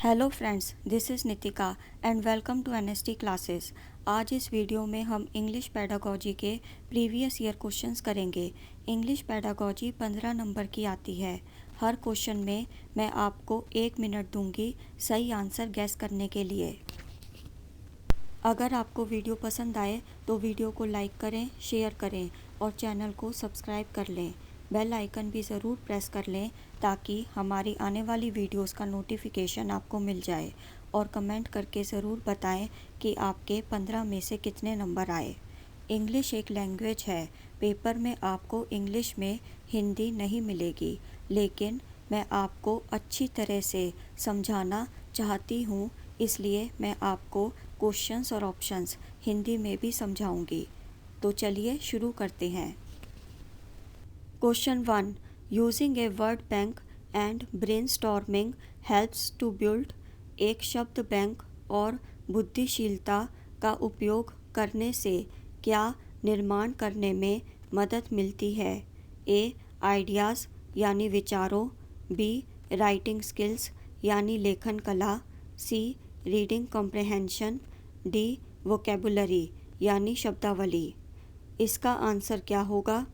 Hello friends, this is Nitika and welcome to NST classes. आज इस video में हम इंग्लिश पेडागोजी के प्रीवियस ईयर क्वेश्चंस करेंगे। इंग्लिश पेडागोजी 15 नंबर की आती है। हर क्वेश्चन में मैं आपको 1 मिनट दूंगी सही आंसर गैस करने के लिए। अगर आपको वीडियो पसंद आए तो वीडियो को लाइक करें, शेयर करें और चैनल को सब्सक्राइब कर लें। बेल आइकन भी ज़रूर प्रेस कर लें ताकि हमारी आने वाली वीडियोस का नोटिफिकेशन आपको मिल जाए। और कमेंट करके ज़रूर बताएं कि आपके 15 में से कितने नंबर आए। इंग्लिश एक लैंग्वेज है। पेपर में आपको इंग्लिश में हिंदी नहीं मिलेगी, लेकिन मैं आपको अच्छी तरह से समझाना चाहती हूँ, इसलिए मैं आपको क्वेश्चंस और ऑप्शंस हिंदी में भी समझाऊंगी। तो चलिए शुरू करते हैं। Question 1, using a word bank and brainstorming helps to build. एक शब्द बैंक और बुद्धिशीलता का उपयोग करने से क्या निर्माण करने में मदद मिलती है? ए, आइडियाज़ यानी विचारों। बी, राइटिंग स्किल्स यानी लेखन कला। सी, रीडिंग कॉम्प्रहेंशन। डी, वोकेबुलरी यानी शब्दावली। इसका आंसर क्या होगा?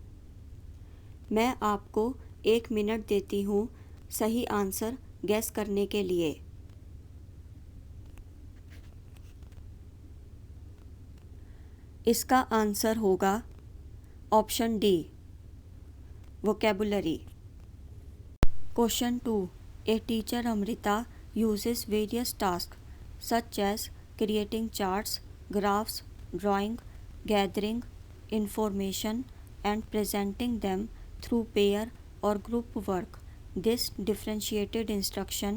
मैं आपको 1 मिनट देती हूँ सही आंसर गैस करने के लिए। इसका आंसर होगा option D, vocabulary. Question 2, a teacher Amrita uses various tasks such as creating charts, graphs, drawing, gathering information and presenting them through pair or group work. This differentiated instruction।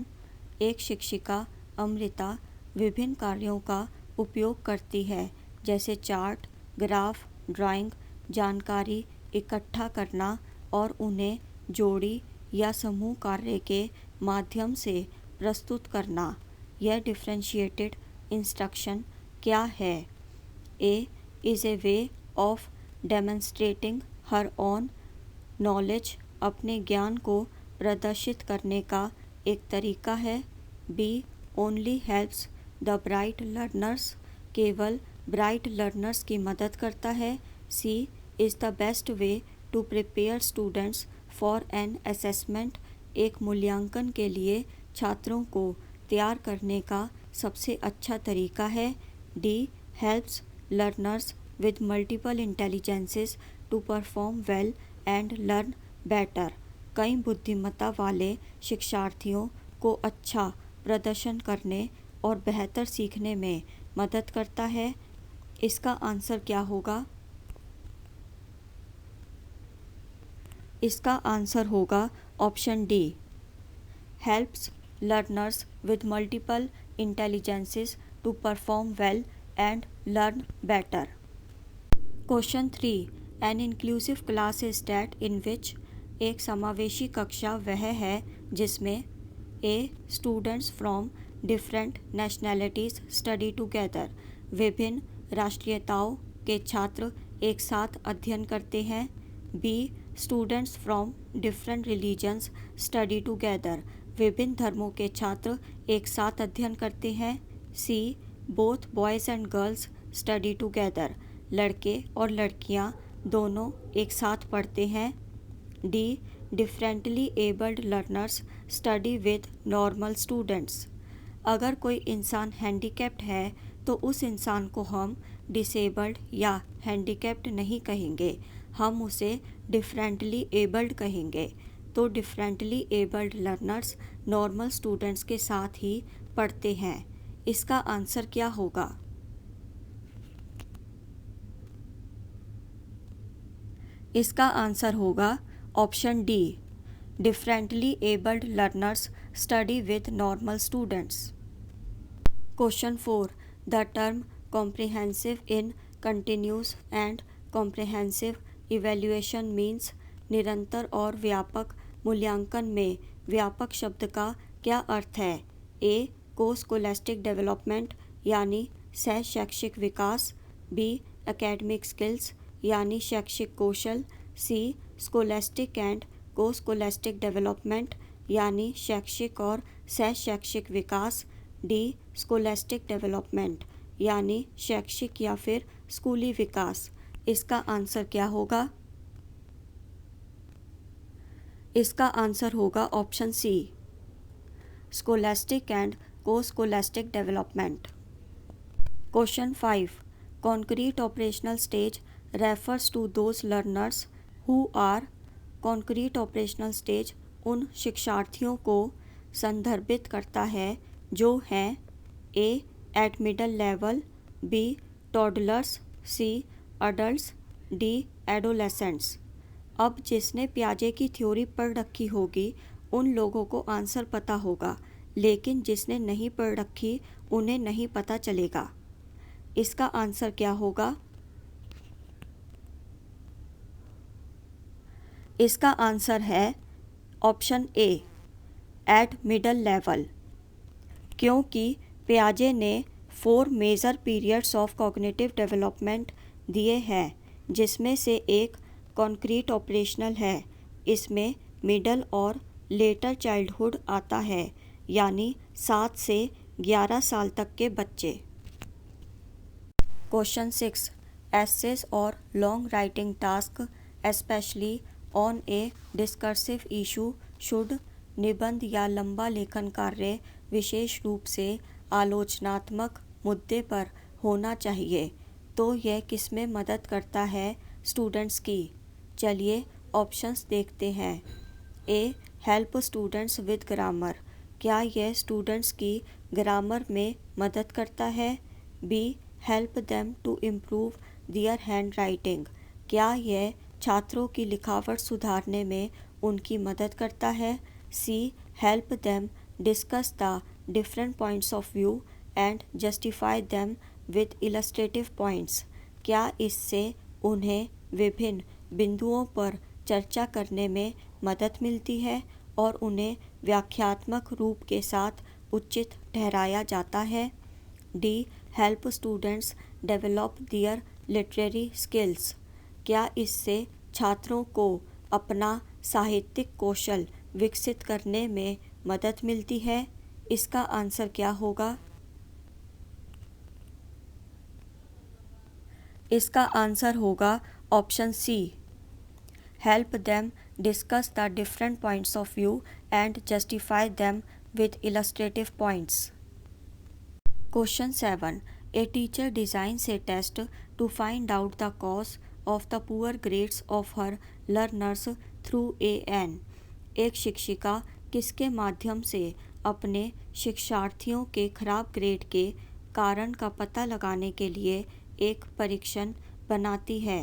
एक शिक्षिका अमृता विभिन्न कार्यों का उपयोग करती है, जैसे चार्ट, ग्राफ, ड्राइंग, जानकारी इकट्ठा करना और उन्हें जोड़ी या समूह कार्य के माध्यम से प्रस्तुत करना। यह डिफरेंशिएटेड इंस्ट्रक्शन क्या है? A, is a way of demonstrating her own knowledge. अपने ज्ञान को प्रदर्शित करने का एक तरीका है। B, only helps the bright learners. केवल ब्राइट लर्नर्स की मदद करता है। C, is the best way to prepare students for an assessment. एक मूल्यांकन के लिए छात्रों को तैयार करने का सबसे अच्छा तरीका है। D, helps learners with multiple intelligences to perform well and learn better. कई बुद्धिमत्ता वाले शिक्षार्थियों को अच्छा प्रदर्शन करने और बेहतर सीखने में मदद करता है। इसका आंसर क्या होगा? इसका आंसर होगा option D, helps learners with multiple intelligences to perform well and learn better. Question 3, an inclusive class is that in which. एक समावेशी कक्षा वह है जिसमें A, students from different nationalities study together. विभिन्न राष्ट्रीयताओं के छात्र एक साथ अध्ययन करते हैं। B, students from different religions study together. विभिन्न धर्मों के छात्र एक साथ अध्ययन करते हैं। C, both boys and girls study together. लड़के और लड़कियां दोनों एक साथ पढ़ते हैं। D, differently abled learners study with normal students. अगर कोई इंसान हैंडीकैप्ड है तो उस इंसान को हम डिसेबल्ड या हैंडीकैप्ड नहीं कहेंगे, हम उसे डिफरेंटली एबल्ड कहेंगे। तो differently abled learners normal students के साथ ही पढ़ते हैं। इसका आंसर क्या होगा? इसका आंसर होगा option D, differently abled learners study with normal students. Question 4, the term comprehensive in continuous and comprehensive evaluation means. निरंतर और व्यापक मूल्यांकन में व्यापक शब्द का क्या अर्थ है? ए, को स्कोलेस्टिक डेवलपमेंट यानी सह शैक्षिक विकास। बी, एकेडमिक स्किल्स यानी शैक्षिक कौशल। सी, scholastic and co scholastic development यानी शैक्षिक और सह शैक्षिक विकास, डी स्कोलेस्टिक डेवलपमेंट यानी शैक्षिक या फिर स्कूली विकास। इसका आंसर क्या होगा? इसका आंसर होगा option C, scholastic and co scholastic development. Question 5, concrete operational stage refers to those learners who are. Concrete operational stage उन शिक्षार्थियों को संदर्भित करता है जो हैं A at middle level, B toddlers, C adults, D adolescents. अब जिसने पियाजे की थ्योरी पढ़ रखी होगी उन लोगों को आंसर पता होगा, लेकिन जिसने नहीं पढ़ रखी उन्हें नहीं पता चलेगा। इसका आंसर क्या होगा? इसका आंसर है option A, at middle level, क्योंकि पियाजे ने 4 major periods of cognitive development दिए हैं, जिसमें से एक कॉन्क्रीट ऑपरेशनल है। इसमें मिडल और लेटर चाइल्डहुड आता है, यानी 7 से 11 साल तक के बच्चे। क्वेश्चन 6, एसेस और long writing task specially on A discursive issue should. निबंध या लंबा लेखन कार्य विशेष रूप से आलोचनात्मक मुद्दे पर होना चाहिए, तो यह किसमें मदद करता है स्टूडेंट्स की? चलिए ऑप्शंस देखते हैं। A help students with grammar, क्या यह स्टूडेंट्स की ग्रामर में मदद करता है? B help them to improve their handwriting, क्या यह छात्रों की लिखावट सुधारने में उनकी मदद करता है? C help them discuss the different points of view and justify them with illustrative points, क्या इससे उन्हें विभिन्न बिंदुओं पर चर्चा करने में मदद मिलती है और उन्हें व्याख्यात्मक रूप के साथ उचित ठहराया जाता है? डी हेल्प स्टूडेंट्स डेवलप दियर लिटरेरी स्किल्स, क्या इससे छात्रों को अपना साहित्यिक कौशल विकसित करने में मदद मिलती है? इसका आंसर क्या होगा? इसका आंसर होगा option C, help them discuss the different points of view and justify them with illustrative points. Question 7, A teacher designs a test to find out the cause of the poor grades of her learners through an। एक शिक्षिका किसके माध्यम से अपने शिक्षार्थियों के खराब grade के कारण का पता लगाने के लिए एक परीक्षण बनाती है?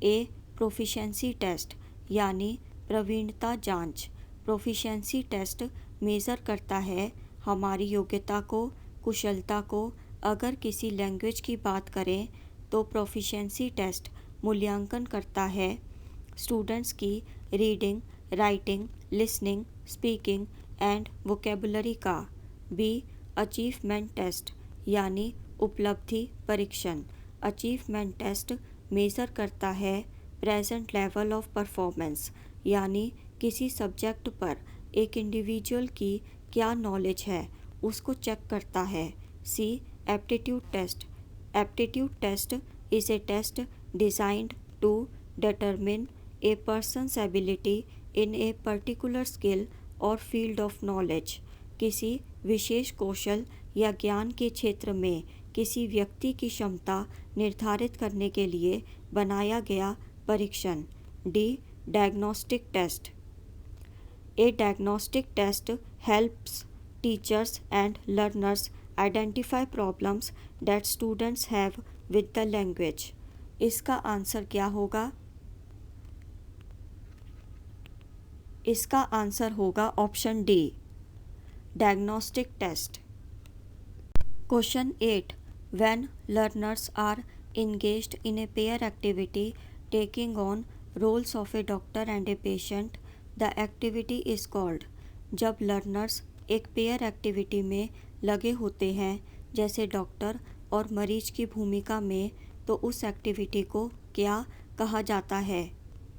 ए प्रोफिशिएंसी टेस्ट यानी प्रवीणता जांच। प्रोफिशिएंसी टेस्ट मेज़र करता है हमारी योग्यता को, कुशलता को। अगर किसी लैंग्वेज की बात करें तो प्रोफिशिएंसी टेस्ट मूल्यांकन करता है स्टूडेंट्स की reading, writing, listening, speaking and vocabulary का। बी अचीवमेंट टेस्ट यानी उपलब्धि परीक्षण। अचीवमेंट टेस्ट मेज़र करता है प्रेजेंट लेवल ऑफ परफॉर्मेंस, यानी किसी सब्जेक्ट पर एक इंडिविजुअल की क्या नॉलेज है उसको चेक करता है। C aptitude test. Aptitude test is a test designed to determine a person's ability in a particular skill or field of knowledge। किसी विशेष कौशल या ज्ञान के क्षेत्र में किसी व्यक्ति की क्षमता निर्धारित करने के लिए बनाया गया परीक्षण। D diagnostic test. A diagnostic test helps teachers and learners identify problems that students have with the language. इसका आंसर क्या होगा? इसका आंसर होगा option D, diagnostic test. Question 8, when learners are engaged in a pair activity taking on roles of a doctor and a patient, the activity is called। जब learners एक pair activity में लगे होते हैं जैसे डॉक्टर और मरीज की भूमिका में, तो उस एक्टिविटी को क्या कहा जाता है?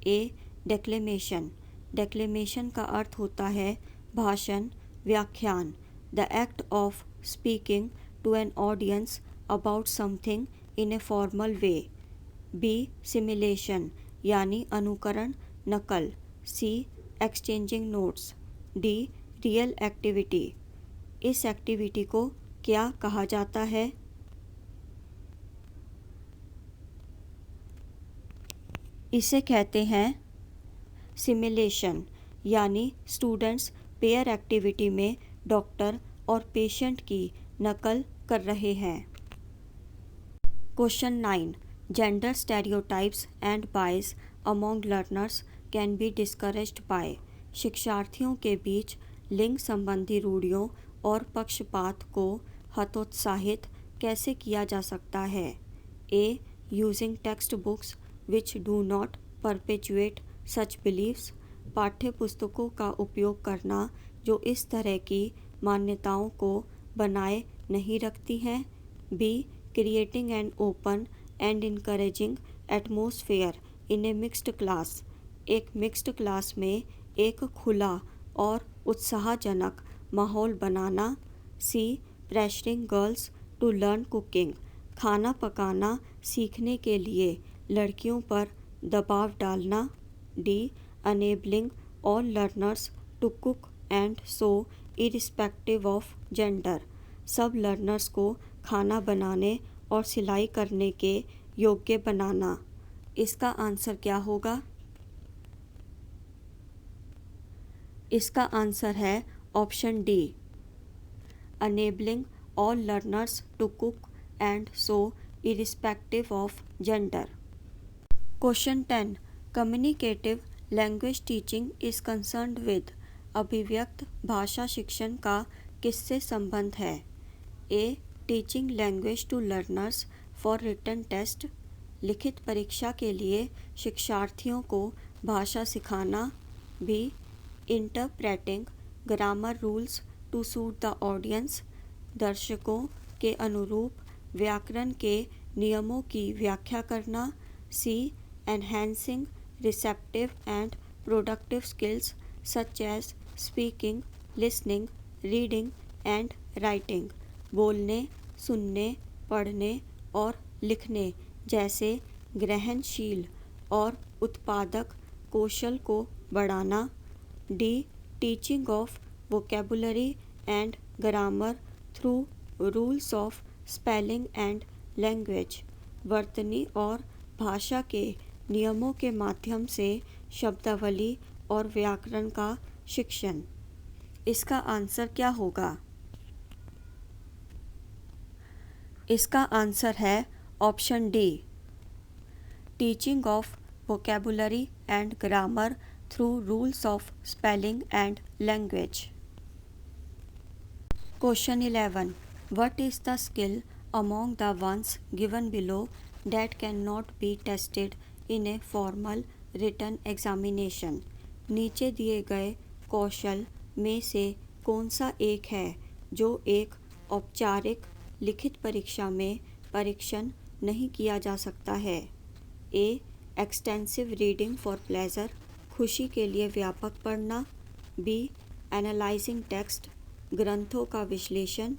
ए डेक्लेमेशन। डेक्लेमेशन का अर्थ होता है भाषण, व्याख्यान, the act of speaking to an audience about something in a formal way. B simulation यानी अनुकरण नकल। C exchanging notes. D real activity. इस एक्टिविटी को क्या कहा जाता है? इसे कहते हैं सिमुलेशन, यानी स्टूडेंट्स पेयर एक्टिविटी में डॉक्टर और पेशेंट की नकल कर रहे हैं। Question 9, gender stereotypes and bias among learners can be discouraged by. शिक्षार्थियों के बीच लिंग संबंधी रूढ़ियों और पक्षपात को हतोत्साहित कैसे किया जा सकता है? A using textbooks which do not perpetuate such beliefs. पाठ्य पुस्तकों का उपयोग करना जो इस तरह की मान्यताओं को बनाए नहीं रखती हैं। B creating an open and encouraging atmosphere in a mixed class. एक मिक्स्ड क्लास में एक खुला और उत्साहजनक माहौल बनाना। C pressuring girls to learn cooking. खाना पकाना सीखने के लिए लड़कियों पर दबाव डालना। D enabling all learners to cook and sew irrespective of gender। सब लर्नर्स को खाना बनाने और सिलाई करने के योग्य बनाना। इसका आंसर क्या होगा? इसका आंसर है option D, enabling all learners to cook and sew irrespective of gender। Question 10, communicative language teaching is concerned with. अभिव्यक्त भाषा शिक्षण का किससे संबंध है? A teaching language to learners for written test. लिखित परीक्षा के लिए शिक्षार्थियों को भाषा सिखाना। B interpreting grammar rules to suit the audience. दर्शकों के अनुरूप व्याकरण के नियमों की व्याख्या करना। C enhancing receptive and productive skills such as speaking, listening, reading and writing। बोलने, सुनने, पढ़ने और लिखने जैसे ग्रहणशील और उत्पादक कौशल को बढ़ाना। D teaching of vocabulary and grammar through rules of spelling and language. वर्तनी और भाषा के नियमों के माध्यम से शब्दावली और व्याकरण का शिक्षण। इसका आंसर क्या होगा? इसका आंसर है option D, teaching of vocabulary and grammar through rules of spelling and language. Question 11, what is the skill among the ones given below that can not be tested in a formal written examination. नीचे दिए गए कौशल में से कौन सा एक है जो एक औपचारिक लिखित परीक्षा में परीक्षण नहीं किया जा सकता है? ए एक्सटेंसिव रीडिंग फॉर प्लेजर, खुशी के लिए व्यापक पढ़ना। बी एनालाइजिंग टेक्स्ट, ग्रंथों का विश्लेषण।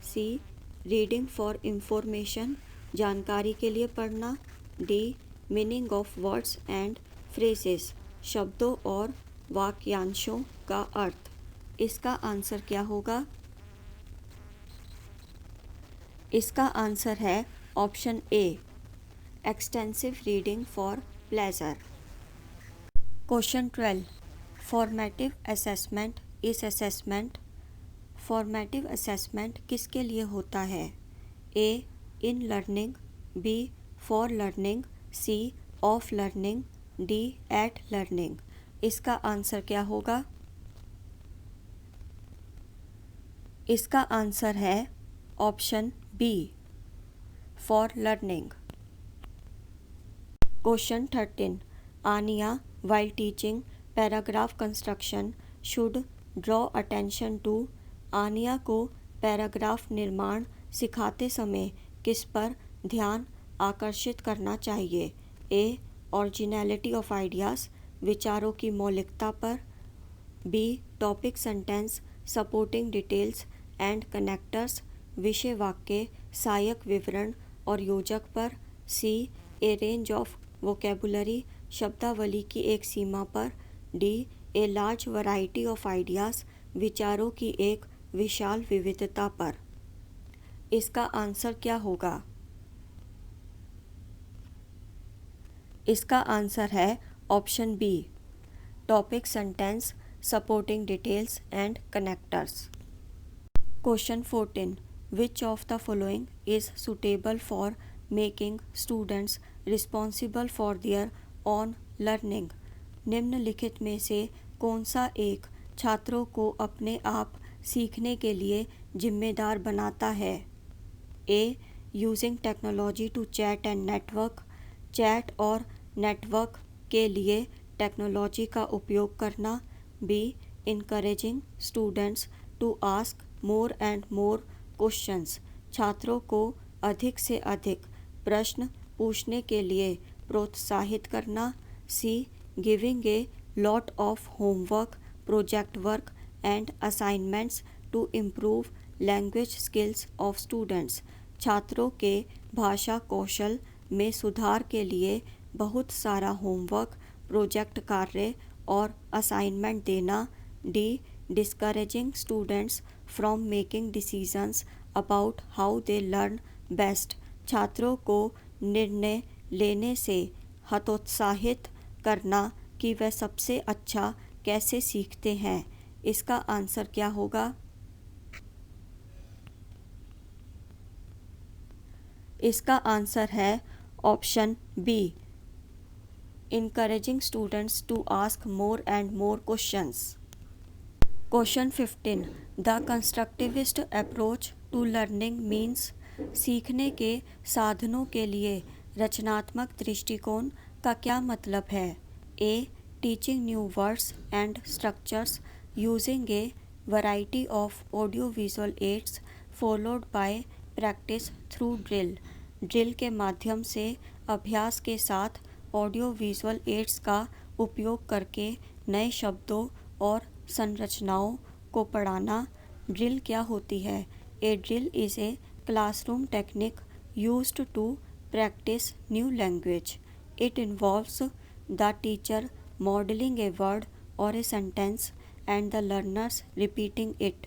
सी रीडिंग फॉर इंफॉर्मेशन, जानकारी के लिए पढ़ना। D meaning of words and phrases, शब्दों और वाक्यांशों का अर्थ। इसका आंसर क्या होगा? इसका आंसर है option A, extensive reading for pleasure. Question 12, formative assessment is assessment. Formative assessment किसके लिए होता है? A in learning, B for learning, C of learning, D at learning. इसका आंसर क्या होगा? इसका आंसर है option B, for learning. Question 13, Ania while teaching paragraph construction should draw attention to। Ania को पैराग्राफ निर्माण सिखाते समय किस पर ध्यान आकर्षित करना चाहिए? ए ओरिजिनलिटी ऑफ आइडियाज़, विचारों की मौलिकता पर। B topic sentence supporting details and connectors, विषय वाक्य, सहायक विवरण और योजक पर। C, a range of vocabulary, शब्दावली की एक सीमा पर। D, a large variety of ideas, विचारों की एक विशाल विविधता पर। इसका आंसर क्या होगा? इसका आंसर है option B, topic, sentence, supporting details and connectors. Question 14, which of the following is suitable for making students responsible for their own learning? निम्नलिखित में से कौन सा एक छात्रों को अपने आप सीखने के लिए जिम्मेदार बनाता है? A, using technology to chat and network, chat और नेटवर्क के लिए टेक्नोलॉजी का उपयोग करना। B, encouraging students to ask more and more questions, छात्रों को अधिक से अधिक प्रश्न पूछने के लिए प्रोत्साहित करना। C, giving a lot of homework, project work and assignments to improve language skills of students, छात्रों के भाषा कौशल में सुधार के लिए बहुत सारा होमवर्क, प्रोजेक्ट कार्य और असाइनमेंट देना। D, discouraging students from making decisions about how they learn best, छात्रों को निर्णय लेने से हतोत्साहित करना कि वह सबसे अच्छा कैसे सीखते हैं। इसका आंसर क्या होगा? इसका आंसर है option B, encouraging students to ask more and more questions. Question 15, the constructivist approach to learning means, सीखने के साधनों के लिए रचनात्मक दृष्टिकोण का क्या मतलब है? ए, teaching new words and structures using a variety of audiovisual aids followed by practice through drill, drill के माध्यम से अभ्यास के साथ ऑडियो विजुअल एड्स का उपयोग करके नए शब्दों और संरचनाओं को पढ़ाना। ड्रिल क्या होती है? A drill is a classroom technique used to practice new language. It involves the teacher modelling a word or a sentence and the learners repeating it.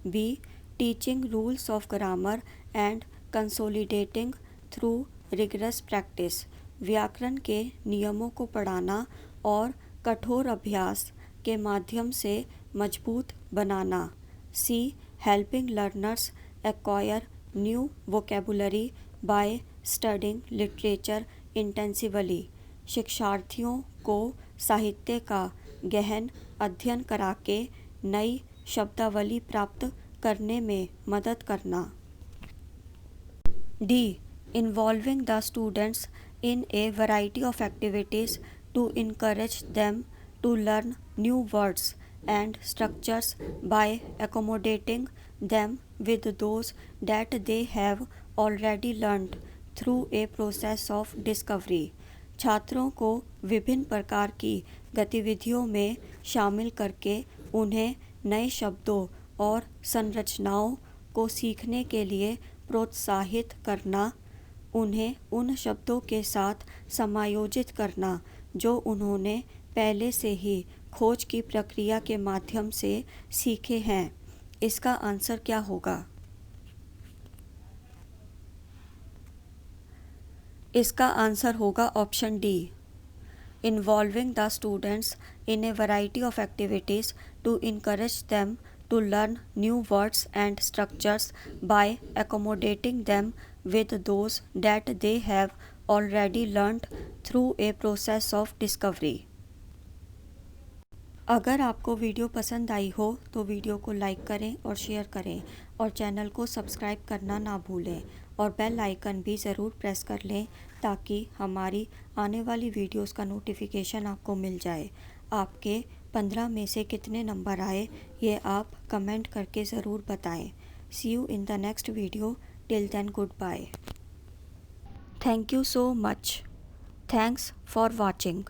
B, teaching rules of grammar and consolidating through rigorous practice, व्याकरण के नियमों को पढ़ाना और कठोर अभ्यास के माध्यम से मजबूत बनाना। C, helping learners acquire new vocabulary by studying literature intensively, शिक्षार्थियों को साहित्य का गहन अध्ययन करा के नई शब्दावली प्राप्त करने में मदद करना। D, involving the students in a variety of activities to encourage them to learn new words and structures by accommodating them with those that they have already learned through a process of discovery, छात्रों को विभिन्न प्रकार की गतिविधियों में शामिल करके उन्हें नए शब्दों और संरचनाओं को सीखने के लिए प्रोत्साहित करना, उन्हें उन शब्दों के साथ समायोजित करना जो उन्होंने पहले से ही खोज की प्रक्रिया के माध्यम से सीखे हैं। इसका आंसर क्या होगा? इसका आंसर होगा option D, involving the students in a variety of activities to encourage them to learn new words and structures by accommodating them with those that they have already learned through a process of discovery. अगर आपको video पसंद आई हो तो video को like करें और share करें और चैनल को सब्सक्राइब करना ना भूलें और बेल आइकन भी ज़रूर प्रेस कर लें ताकि हमारी आने वाली वीडियोस का नोटिफिकेशन आपको मिल जाए। आपके 15 में से कितने नंबर आए ये आप कमेंट करके ज़रूर बताएं। See you in the next video, till then goodbye. Thank you so much. Thanks for watching.